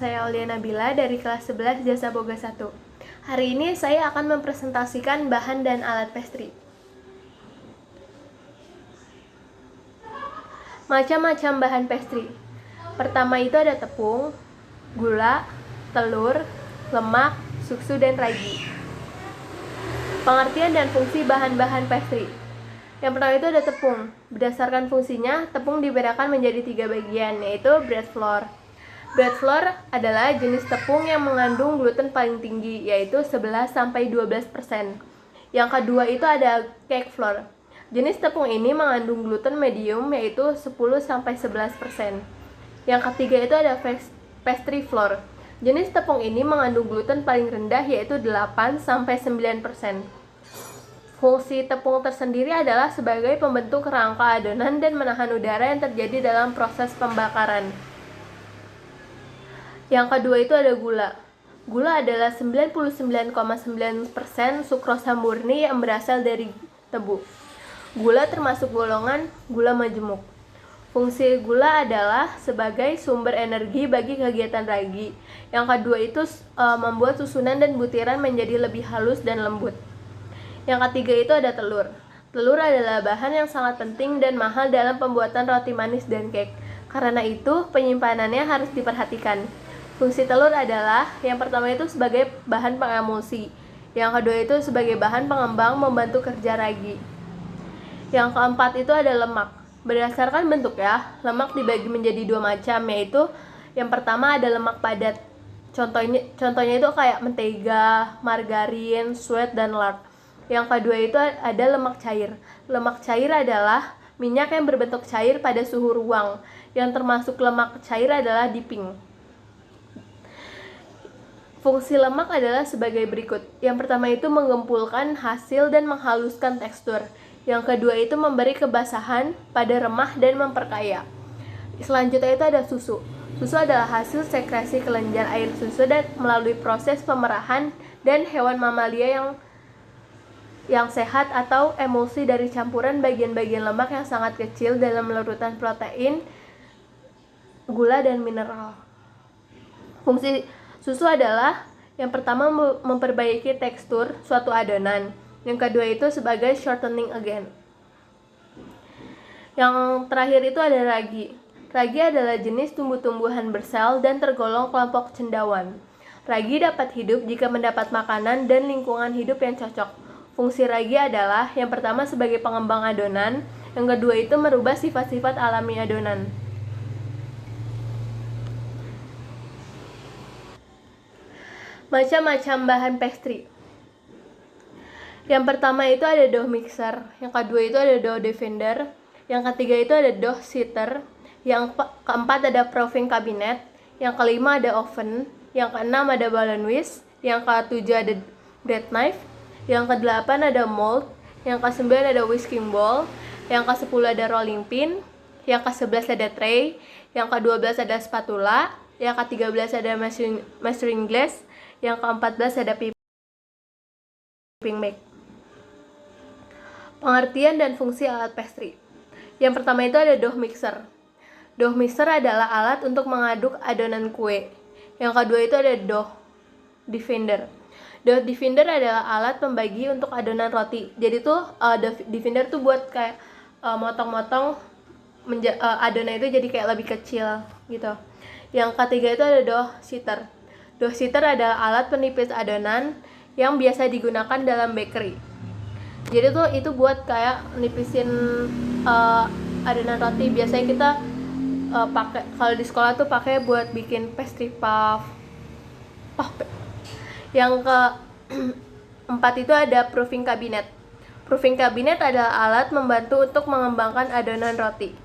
Saya Aulia Nabila dari kelas 11 Jasa Boga 1. Hari ini saya akan mempresentasikan bahan dan alat pastry. Macam-macam bahan pastry. Pertama itu ada tepung, gula, telur, lemak, susu, dan ragi. Pengertian dan fungsi bahan-bahan pastry. Yang pertama itu ada tepung. Berdasarkan fungsinya, tepung dibedakan menjadi 3 bagian, yaitu bread flour. Bread flour adalah jenis tepung yang mengandung gluten paling tinggi, yaitu 11-12%. Yang kedua itu ada cake flour. Jenis tepung ini mengandung gluten medium, yaitu 10-11%. Yang ketiga itu ada pastry flour. Jenis tepung ini mengandung gluten paling rendah, yaitu 8-9%. Fungsi tepung tersendiri adalah sebagai pembentuk rangka adonan dan menahan udara yang terjadi dalam proses pembakaran. Yang kedua itu ada gula. Gula adalah 99,9% sukrosa murni yang berasal dari tebu. Gula termasuk golongan gula majemuk. Fungsi gula adalah sebagai sumber energi bagi kegiatan ragi. Yang kedua itu membuat susunan dan butiran menjadi lebih halus dan lembut. Yang ketiga itu ada telur. Telur adalah bahan yang sangat penting dan mahal dalam pembuatan roti manis dan cake. Karena itu, penyimpanannya harus diperhatikan. Fungsi telur adalah, yang pertama itu sebagai bahan pengemulsi, yang kedua itu sebagai bahan pengembang membantu kerja ragi. Yang keempat itu ada lemak. Berdasarkan bentuk ya, lemak dibagi menjadi 2 macam, yaitu yang pertama ada lemak padat. Contohnya itu kayak mentega, margarin, suet, dan lard. Yang kedua itu ada lemak cair. Lemak cair adalah minyak yang berbentuk cair pada suhu ruang. Yang termasuk lemak cair adalah dipping. Fungsi lemak adalah sebagai berikut. Yang pertama itu menggempulkan hasil dan menghaluskan tekstur. Yang kedua itu memberi kebasahan pada remah dan memperkaya. Selanjutnya itu ada susu. Susu adalah hasil sekresi kelenjar air susu dan melalui proses pemerahan dan hewan mamalia yang sehat atau emulsi dari campuran bagian-bagian lemak yang sangat kecil dalam larutan protein, gula, dan mineral. Fungsi susu adalah yang pertama memperbaiki tekstur suatu adonan. Yang kedua itu sebagai shortening agent. Yang terakhir itu ada ragi. Ragi adalah jenis tumbuh-tumbuhan bersel dan tergolong kelompok cendawan. Ragi dapat hidup jika mendapat makanan dan lingkungan hidup yang cocok. Fungsi ragi adalah yang pertama sebagai pengembang adonan, yang kedua itu merubah sifat-sifat alami adonan. Macam-macam bahan pastry. Yang pertama itu ada dough mixer, yang kedua itu ada dough defender, yang ketiga itu ada dough setter, yang keempat ada proofing cabinet, yang kelima ada oven, yang keenam ada balloon whisk, yang ketujuh ada bread knife, yang kedelapan ada mold, yang kesembilan ada whisking bowl, yang kesepuluh ada rolling pin, yang ke-11 ada tray, yang ke-12 ada spatula, yang ke-13 ada measuring glass, yang ke-14 ada piping bag. Pengertian dan fungsi alat pastry. Yang pertama itu ada dough mixer. Dough mixer adalah alat untuk mengaduk adonan kue. Yang kedua itu ada dough defender. Dough defender adalah alat pembagi untuk adonan roti. Jadi tuh dough defender tuh buat kayak motong-motong adonan itu jadi kayak lebih kecil gitu. Yang ketiga itu ada dough setter. Dough setter adalah alat penipis adonan yang biasa digunakan dalam bakery. Jadi tuh itu buat kayak nipisin adonan roti. Biasanya kita pakai kalau di sekolah tuh pakai buat bikin pastry puff. Yang keempat itu ada proofing cabinet. Proofing cabinet adalah alat membantu untuk mengembangkan adonan roti.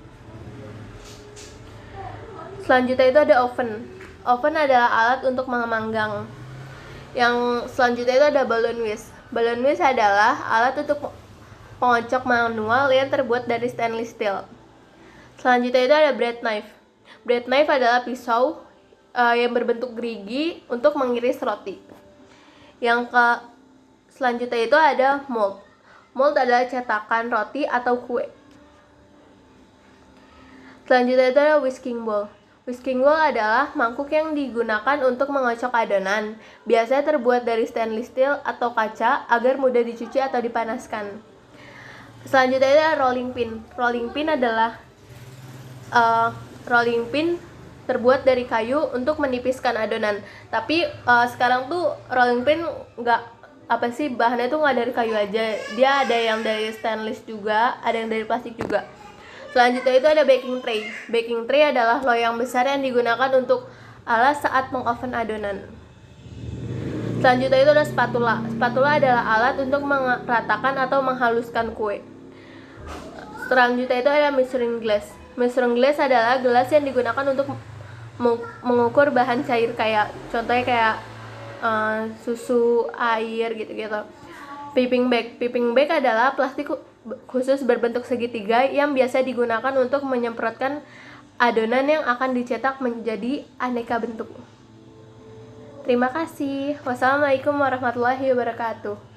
Selanjutnya itu ada oven. Oven adalah alat untuk memanggang. Yang selanjutnya itu ada balloon whisk. Balloon whisk adalah alat untuk pengocok manual yang terbuat dari stainless steel. Selanjutnya itu ada bread knife. Bread knife adalah pisau yang berbentuk gerigi untuk mengiris roti. Yang selanjutnya itu ada mold. Mold adalah cetakan roti atau kue. Selanjutnya itu ada whisking bowl. Whisking bowl adalah mangkuk yang digunakan untuk mengocok adonan. Biasanya terbuat dari stainless steel atau kaca agar mudah dicuci atau dipanaskan. Selanjutnya adalah rolling pin. Rolling pin adalah rolling pin terbuat dari kayu untuk menipiskan adonan. Tapi sekarang tuh rolling pin bahannya tuh nggak dari kayu aja. Dia ada yang dari stainless juga, ada yang dari plastik juga. Selanjutnya itu ada baking tray. Baking tray adalah loyang besar yang digunakan untuk alas saat mengoven adonan. Selanjutnya itu ada spatula. Spatula adalah alat untuk meratakan atau menghaluskan kue. Selanjutnya itu ada measuring glass. Measuring glass adalah gelas yang digunakan untuk mengukur bahan cair contohnya susu, air gitu-gitu. Piping bag. Piping bag adalah plastik khusus berbentuk segitiga yang biasa digunakan untuk menyemprotkan adonan yang akan dicetak menjadi aneka bentuk. Terima kasih. Wassalamualaikum warahmatullahi wabarakatuh.